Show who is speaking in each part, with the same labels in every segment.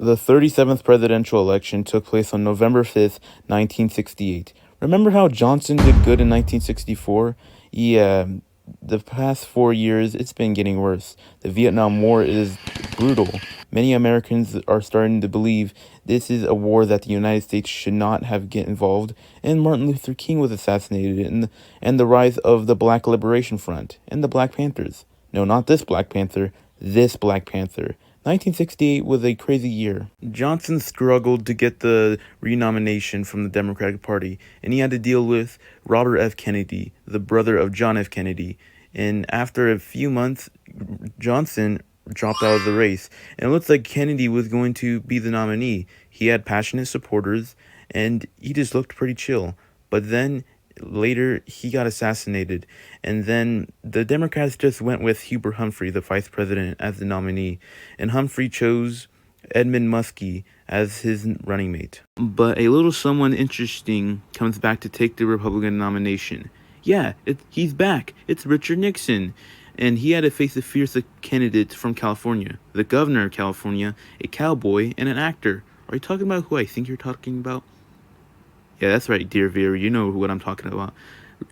Speaker 1: The 37th presidential election took place on November 5th, 1968. Remember how Johnson did good in 1964? Yeah, the past 4 years, it's been getting worse. The Vietnam War is brutal. Many Americans are starting to believe this is a war that the United States should not have get involved, and Martin Luther King was assassinated, and the rise of the Black Liberation Front, and the Black Panthers. No, not this Black Panther, this Black Panther. 1968 was a crazy year. Johnson struggled to get the renomination from the Democratic Party, and he had to deal with Robert F. Kennedy, the brother of John F. Kennedy. And after a few months, Johnson dropped out of the race, and it looks like Kennedy was going to be the nominee. He had passionate supporters, and he just looked pretty chill. But then later, he got assassinated, and then the Democrats just went with Hubert Humphrey, the vice president, as the nominee, and Humphrey chose Edmund Muskie as his running mate. But a little someone interesting comes back to take the Republican nomination. Yeah, he's back. It's Richard Nixon. And he had to face a fierce candidate from California, the governor of California, a cowboy, and an actor. Are you talking about who I think you're talking about? Yeah, that's right, dear viewer. You know what I'm talking about.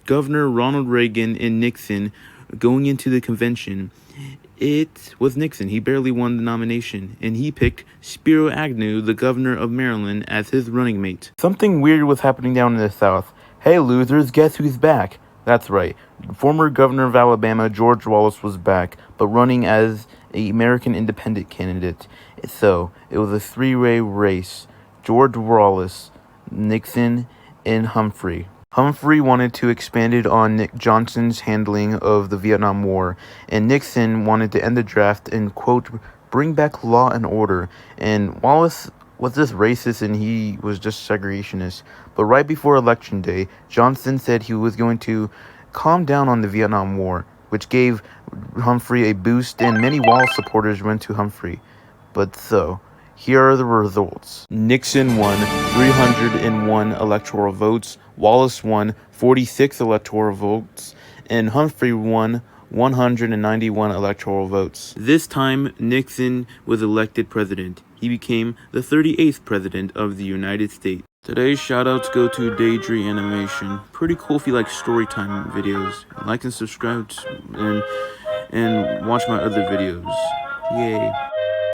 Speaker 1: Governor Ronald Reagan and Nixon going into the convention. It was Nixon. He barely won the nomination, and he picked Spiro Agnew, the governor of Maryland, as his running mate. Something weird was happening down in the South. Hey, losers, guess who's back? That's right. Former governor of Alabama, George Wallace, was back, but running as an American independent candidate. So, it was a three-way race. George Wallace, Nixon, and Humphrey. Humphrey wanted to expand it on Nick Johnson's handling of the Vietnam War, and Nixon wanted to end the draft and, quote, bring back law and order. And Wallace was just racist and he was just segregationist. But right before Election Day, Johnson said he was going to calm down on the Vietnam War, which gave Humphrey a boost, and many Wallace supporters went to Humphrey. But so, here are the results. Nixon won 301 electoral votes, Wallace won 46 electoral votes, and Humphrey won 191 electoral votes. This time, Nixon was elected president. He became the 38th president of the United States. Today's shoutouts go to Daydream Animation. Pretty cool if you like storytime videos. Like and subscribe and watch my other videos. Yay.